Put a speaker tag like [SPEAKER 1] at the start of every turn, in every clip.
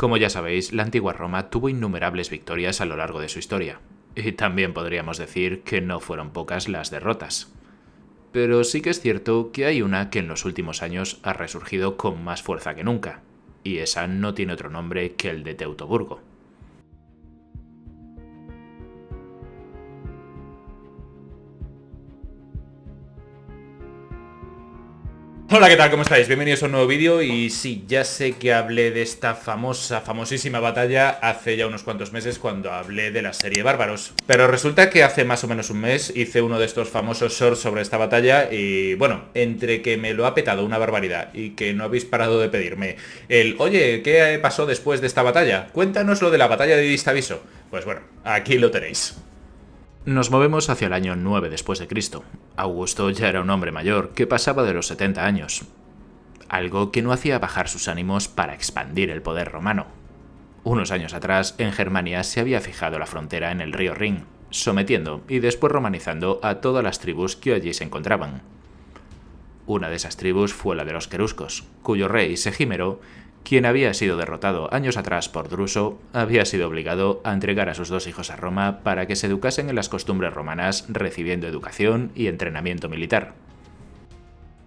[SPEAKER 1] Como ya sabéis, la antigua Roma tuvo innumerables victorias a lo largo de su historia, y también podríamos decir que no fueron pocas las derrotas. Pero sí que es cierto que hay una que en los últimos años ha resurgido con más fuerza que nunca, y esa no tiene otro nombre que el de Teutoburgo.
[SPEAKER 2] Hola, ¿qué tal? ¿Cómo estáis? Bienvenidos a un nuevo vídeo y sí, ya sé que hablé de esta famosísima batalla hace ya unos cuantos meses cuando hablé de la serie Bárbaros. Pero resulta que hace más o menos un mes hice uno de estos famosos shorts sobre esta batalla y bueno, entre que me lo ha petado una barbaridad y que no habéis parado de pedirme oye, ¿qué pasó después de esta batalla? Cuéntanos lo de la batalla de Distaviso. Pues bueno, aquí lo tenéis.
[SPEAKER 1] Nos movemos hacia el año 9 después de Cristo. Augusto ya era un hombre mayor que pasaba de los 70 años, algo que no hacía bajar sus ánimos para expandir el poder romano. Unos años atrás, en Germania se había fijado la frontera en el río Rin, sometiendo y después romanizando a todas las tribus que allí se encontraban. Una de esas tribus fue la de los queruscos, cuyo rey Segímero, quien había sido derrotado años atrás por Druso, había sido obligado a entregar a sus dos hijos a Roma para que se educasen en las costumbres romanas, recibiendo educación y entrenamiento militar.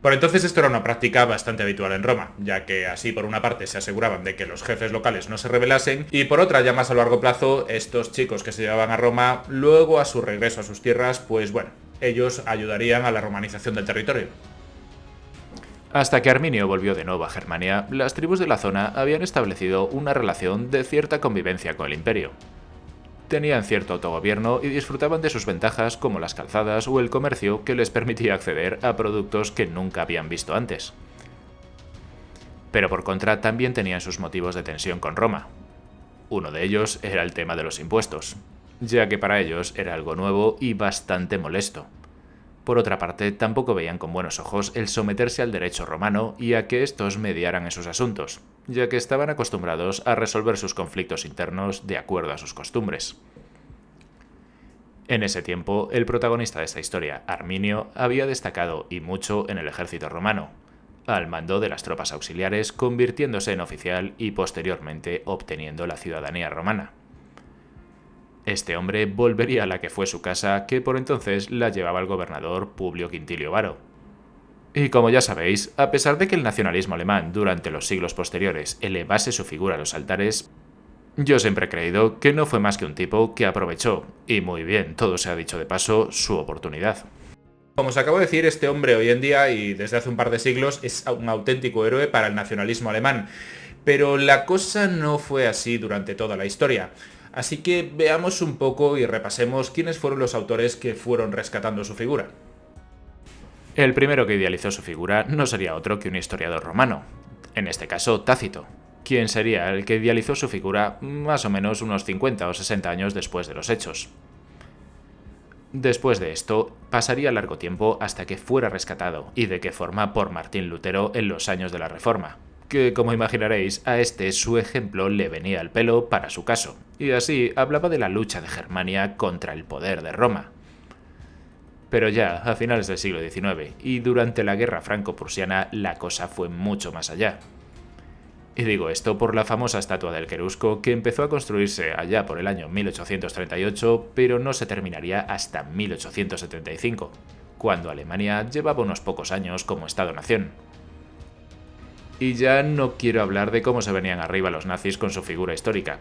[SPEAKER 2] Por entonces esto era una práctica bastante habitual en Roma, ya que así por una parte se aseguraban de que los jefes locales no se rebelasen y por otra, ya más a largo plazo, estos chicos que se llevaban a Roma, luego a su regreso a sus tierras, pues bueno, ellos ayudarían a la romanización del territorio.
[SPEAKER 1] Hasta que Arminio volvió de nuevo a Germania, las tribus de la zona habían establecido una relación de cierta convivencia con el imperio. Tenían cierto autogobierno y disfrutaban de sus ventajas como las calzadas o el comercio que les permitía acceder a productos que nunca habían visto antes. Pero por contra también tenían sus motivos de tensión con Roma. Uno de ellos era el tema de los impuestos, ya que para ellos era algo nuevo y bastante molesto. Por otra parte, tampoco veían con buenos ojos el someterse al derecho romano y a que estos mediaran en sus asuntos, ya que estaban acostumbrados a resolver sus conflictos internos de acuerdo a sus costumbres. En ese tiempo, el protagonista de esta historia, Arminio, había destacado y mucho en el ejército romano, al mando de las tropas auxiliares, convirtiéndose en oficial y posteriormente obteniendo la ciudadanía romana. Este hombre volvería a la que fue su casa, que por entonces la llevaba el gobernador Publio Quintilio Varo. Y como ya sabéis, a pesar de que el nacionalismo alemán durante los siglos posteriores elevase su figura a los altares, yo siempre he creído que no fue más que un tipo que aprovechó, y muy bien, todo se ha dicho de paso, su oportunidad.
[SPEAKER 2] Como os acabo de decir, este hombre hoy en día y desde hace un par de siglos es un auténtico héroe para el nacionalismo alemán. Pero la cosa no fue así durante toda la historia. Así que veamos un poco y repasemos quiénes fueron los autores que fueron rescatando su figura.
[SPEAKER 1] El primero que idealizó su figura no sería otro que un historiador romano, en este caso Tácito, quien sería el que idealizó su figura más o menos unos 50 o 60 años después de los hechos. Después de esto, pasaría largo tiempo hasta que fuera rescatado, y de qué forma por Martín Lutero en los años de la Reforma, que como imaginaréis, a este su ejemplo le venía al pelo para su caso, y así hablaba de la lucha de Germania contra el poder de Roma. Pero ya a finales del siglo XIX y durante la guerra franco-prusiana la cosa fue mucho más allá. Y digo esto por la famosa estatua del querusco que empezó a construirse allá por el año 1838, pero no se terminaría hasta 1875, cuando Alemania llevaba unos pocos años como Estado-nación. Y ya no quiero hablar de cómo se venían arriba los nazis con su figura histórica,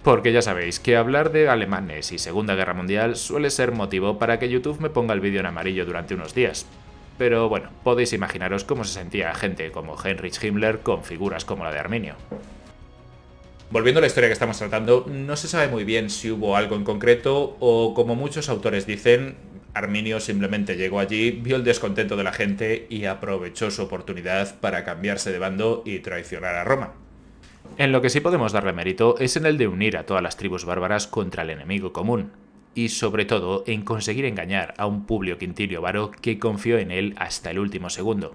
[SPEAKER 1] porque ya sabéis que hablar de alemanes y Segunda Guerra Mundial suele ser motivo para que YouTube me ponga el vídeo en amarillo durante unos días. Pero bueno, podéis imaginaros cómo se sentía gente como Heinrich Himmler con figuras como la de Arminio.
[SPEAKER 2] Volviendo a la historia que estamos tratando, no se sabe muy bien si hubo algo en concreto o, como muchos autores dicen, Arminio simplemente llegó allí, vio el descontento de la gente y aprovechó su oportunidad para cambiarse de bando y traicionar a Roma.
[SPEAKER 1] En lo que sí podemos darle mérito es en el de unir a todas las tribus bárbaras contra el enemigo común, y sobre todo en conseguir engañar a un Publio Quintilio Varo que confió en él hasta el último segundo.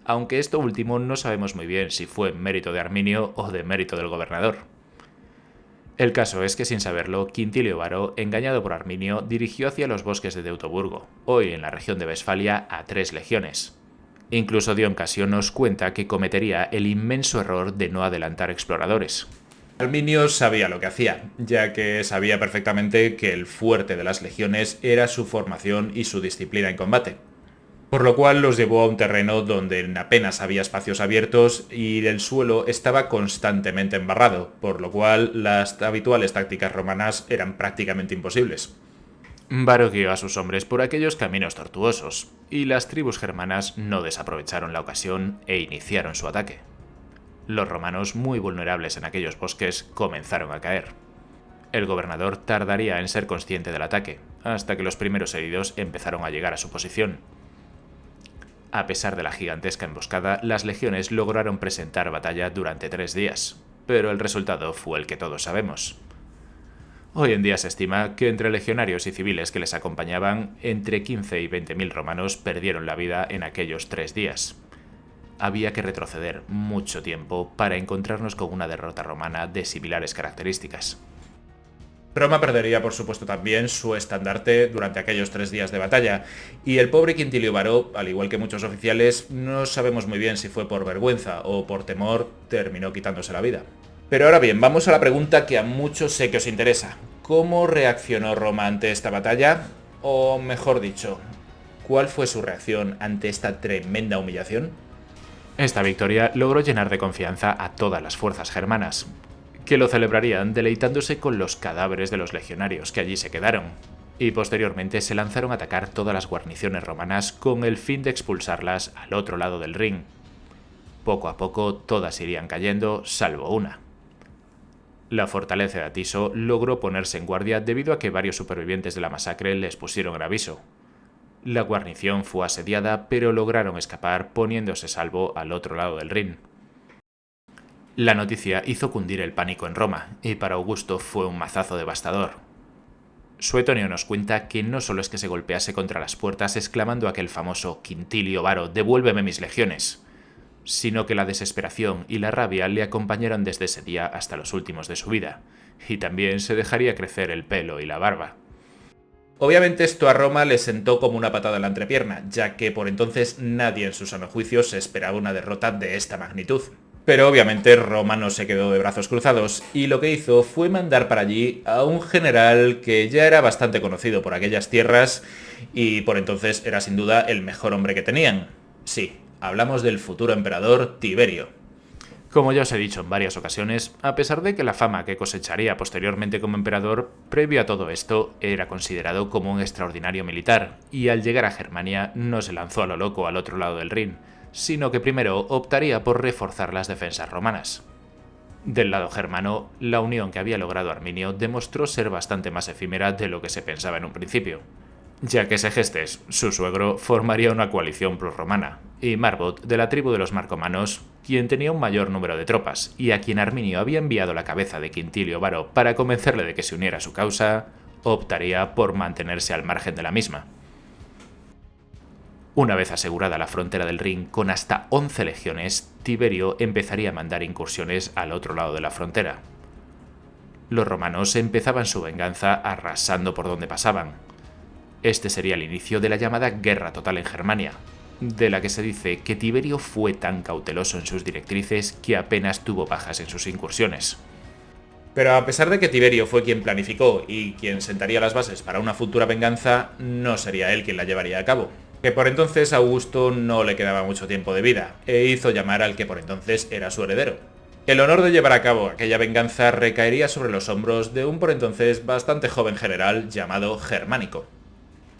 [SPEAKER 1] Aunque esto último no sabemos muy bien si fue mérito de Arminio o de mérito del gobernador. El caso es que sin saberlo, Quintilio Varo, engañado por Arminio, dirigió hacia los bosques de Teutoburgo, hoy en la región de Westfalia, a 3 legiones. Incluso Dion Casio nos cuenta que cometería el inmenso error de no adelantar exploradores.
[SPEAKER 2] Arminio sabía lo que hacía, ya que sabía perfectamente que el fuerte de las legiones era su formación y su disciplina en combate. Por lo cual los llevó a un terreno donde apenas había espacios abiertos y el suelo estaba constantemente embarrado, por lo cual las habituales tácticas romanas eran prácticamente imposibles.
[SPEAKER 1] Varo guió a sus hombres por aquellos caminos tortuosos, y las tribus germanas no desaprovecharon la ocasión e iniciaron su ataque. Los romanos, muy vulnerables en aquellos bosques, comenzaron a caer. El gobernador tardaría en ser consciente del ataque, hasta que los primeros heridos empezaron a llegar a su posición. A pesar de la gigantesca emboscada, las legiones lograron presentar batalla durante 3 días, pero el resultado fue el que todos sabemos. Hoy en día se estima que entre legionarios y civiles que les acompañaban, entre 15 y 20.000 romanos perdieron la vida en aquellos 3 días. Había que retroceder mucho tiempo para encontrarnos con una derrota romana de similares características.
[SPEAKER 2] Roma perdería por supuesto también su estandarte durante aquellos 3 días de batalla, y el pobre Quintilio Varo, al igual que muchos oficiales, no sabemos muy bien si fue por vergüenza o por temor, terminó quitándose la vida. Pero ahora bien, vamos a la pregunta que a muchos sé que os interesa. ¿Cómo reaccionó Roma ante esta batalla? O mejor dicho, ¿cuál fue su reacción ante esta tremenda humillación?
[SPEAKER 1] Esta victoria logró llenar de confianza a todas las fuerzas germanas, que lo celebrarían deleitándose con los cadáveres de los legionarios que allí se quedaron, y posteriormente se lanzaron a atacar todas las guarniciones romanas con el fin de expulsarlas al otro lado del Rin. Poco a poco todas irían cayendo, salvo una. La fortaleza de Atiso logró ponerse en guardia debido a que varios supervivientes de la masacre les pusieron en aviso. La guarnición fue asediada, pero lograron escapar poniéndose salvo al otro lado del Rin. La noticia hizo cundir el pánico en Roma, y para Augusto fue un mazazo devastador. Suetonio nos cuenta que no solo es que se golpease contra las puertas exclamando aquel famoso Quintilio Varo, «devuélveme mis legiones», sino que la desesperación y la rabia le acompañaron desde ese día hasta los últimos de su vida, y también se dejaría crecer el pelo y la barba.
[SPEAKER 2] Obviamente esto a Roma le sentó como una patada en la entrepierna, ya que por entonces nadie en su sano juicio se esperaba una derrota de esta magnitud. Pero obviamente Roma no se quedó de brazos cruzados, y lo que hizo fue mandar para allí a un general que ya era bastante conocido por aquellas tierras, y por entonces era sin duda el mejor hombre que tenían. Sí, hablamos del futuro emperador Tiberio.
[SPEAKER 1] Como ya os he dicho en varias ocasiones, a pesar de que la fama que cosecharía posteriormente como emperador, previo a todo esto, era considerado como un extraordinario militar, y al llegar a Germania no se lanzó a lo loco al otro lado del Rin, sino que primero optaría por reforzar las defensas romanas. Del lado germano, la unión que había logrado Arminio demostró ser bastante más efímera de lo que se pensaba en un principio, ya que Segestes, su suegro, formaría una coalición prorromana, y Marbot, de la tribu de los marcomanos, quien tenía un mayor número de tropas, y a quien Arminio había enviado la cabeza de Quintilio Varo para convencerle de que se uniera a su causa, optaría por mantenerse al margen de la misma. Una vez asegurada la frontera del Rin con hasta 11 legiones, Tiberio empezaría a mandar incursiones al otro lado de la frontera. Los romanos empezaban su venganza arrasando por donde pasaban. Este sería el inicio de la llamada Guerra Total en Germania, de la que se dice que Tiberio fue tan cauteloso en sus directrices que apenas tuvo bajas en sus incursiones.
[SPEAKER 2] Pero a pesar de que Tiberio fue quien planificó y quien sentaría las bases para una futura venganza, no sería él quien la llevaría a cabo. Que por entonces a Augusto no le quedaba mucho tiempo de vida, e hizo llamar al que por entonces era su heredero. El honor de llevar a cabo aquella venganza recaería sobre los hombros de un por entonces bastante joven general llamado Germánico.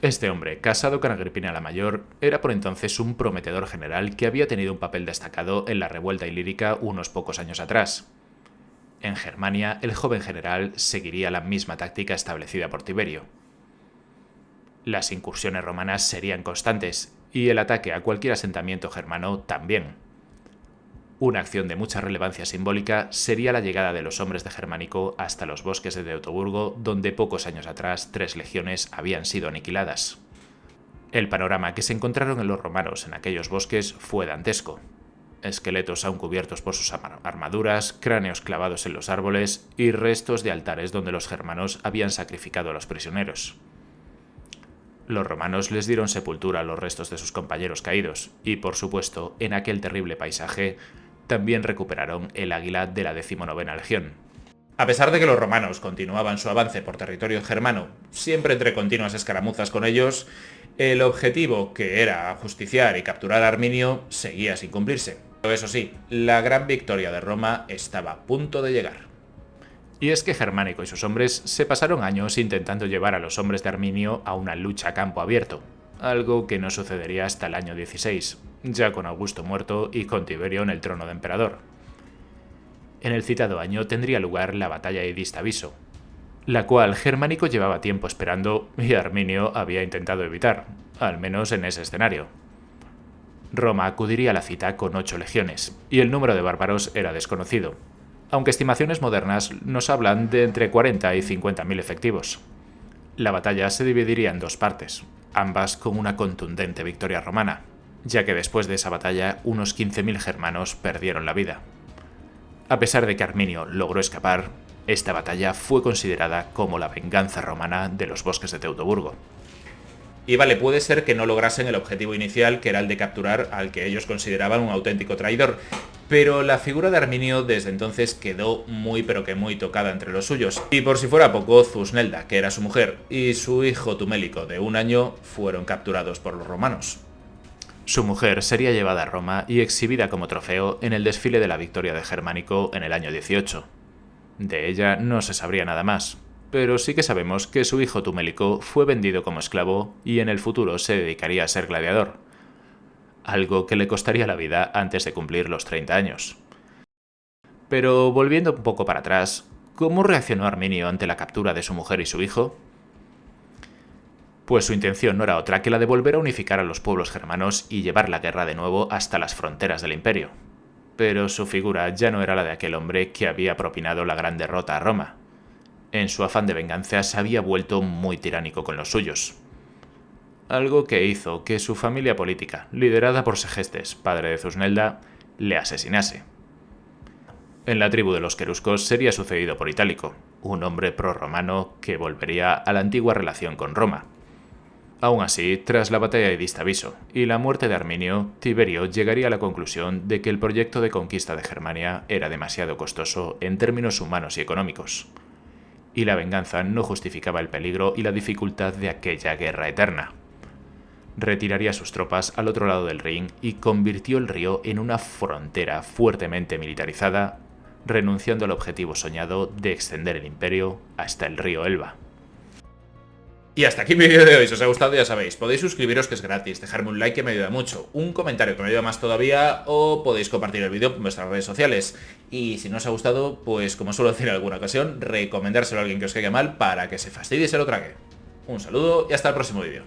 [SPEAKER 1] Este hombre, casado con Agripina la Mayor, era por entonces un prometedor general que había tenido un papel destacado en la revuelta ilírica unos pocos años atrás. En Germania, el joven general seguiría la misma táctica establecida por Tiberio. Las incursiones romanas serían constantes, y el ataque a cualquier asentamiento germano también. Una acción de mucha relevancia simbólica sería la llegada de los hombres de Germánico hasta los bosques de Teutoburgo, donde pocos años atrás 3 legiones habían sido aniquiladas. El panorama que se encontraron en los romanos en aquellos bosques fue dantesco. Esqueletos aún cubiertos por sus armaduras, cráneos clavados en los árboles y restos de altares donde los germanos habían sacrificado a los prisioneros. Los romanos les dieron sepultura a los restos de sus compañeros caídos, y por supuesto, en aquel terrible paisaje, también recuperaron el águila de la 19ª legión.
[SPEAKER 2] A pesar de que los romanos continuaban su avance por territorio germano, siempre entre continuas escaramuzas con ellos, el objetivo, que era ajusticiar y capturar a Arminio, seguía sin cumplirse. Pero eso sí, la gran victoria de Roma estaba a punto de llegar.
[SPEAKER 1] Y es que Germánico y sus hombres se pasaron años intentando llevar a los hombres de Arminio a una lucha a campo abierto, algo que no sucedería hasta el año 16, ya con Augusto muerto y con Tiberio en el trono de emperador. En el citado año tendría lugar la batalla de Distaviso, la cual Germánico llevaba tiempo esperando y Arminio había intentado evitar, al menos en ese escenario. Roma acudiría a la cita con 8 legiones, y el número de bárbaros era desconocido, aunque estimaciones modernas nos hablan de entre 40 y 50.000 efectivos. La batalla se dividiría en 2 partes, ambas con una contundente victoria romana, ya que después de esa batalla unos 15.000 germanos perdieron la vida. A pesar de que Arminio logró escapar, esta batalla fue considerada como la venganza romana de los bosques de Teutoburgo.
[SPEAKER 2] Y vale, puede ser que no lograsen el objetivo inicial, que era el de capturar al que ellos consideraban un auténtico traidor, pero la figura de Arminio desde entonces quedó muy pero que muy tocada entre los suyos. Y por si fuera poco, Zusnelda, que era su mujer, y su hijo Tumélico de 1 año fueron capturados por los romanos.
[SPEAKER 1] Su mujer sería llevada a Roma y exhibida como trofeo en el desfile de la victoria de Germánico en el año 18. De ella no se sabría nada más, pero sí que sabemos que su hijo Tumélico fue vendido como esclavo y en el futuro se dedicaría a ser gladiador, algo que le costaría la vida antes de cumplir los 30 años. Pero volviendo un poco para atrás, ¿cómo reaccionó Arminio ante la captura de su mujer y su hijo? Pues su intención no era otra que la de volver a unificar a los pueblos germanos y llevar la guerra de nuevo hasta las fronteras del imperio. Pero su figura ya no era la de aquel hombre que había propinado la gran derrota a Roma. En su afán de venganza se había vuelto muy tiránico con los suyos. Algo que hizo que su familia política, liderada por Segestes, padre de Zusnelda, le asesinase. En la tribu de los queruscos sería sucedido por Itálico, un hombre prorromano que volvería a la antigua relación con Roma. Aún así, tras la batalla de Distaviso y la muerte de Arminio, Tiberio llegaría a la conclusión de que el proyecto de conquista de Germania era demasiado costoso en términos humanos y económicos, y la venganza no justificaba el peligro y la dificultad de aquella guerra eterna. Retiraría sus tropas al otro lado del Rin y convirtió el río en una frontera fuertemente militarizada, renunciando al objetivo soñado de extender el imperio hasta el río Elba.
[SPEAKER 2] Y hasta aquí mi vídeo de hoy. Si os ha gustado ya sabéis, podéis suscribiros que es gratis, dejarme un like que me ayuda mucho, un comentario que me ayuda más todavía, o podéis compartir el vídeo en vuestras redes sociales. Y si no os ha gustado, pues como suelo decir en alguna ocasión, recomendárselo a alguien que os caiga mal para que se fastidie y se lo trague. Un saludo y hasta el próximo vídeo.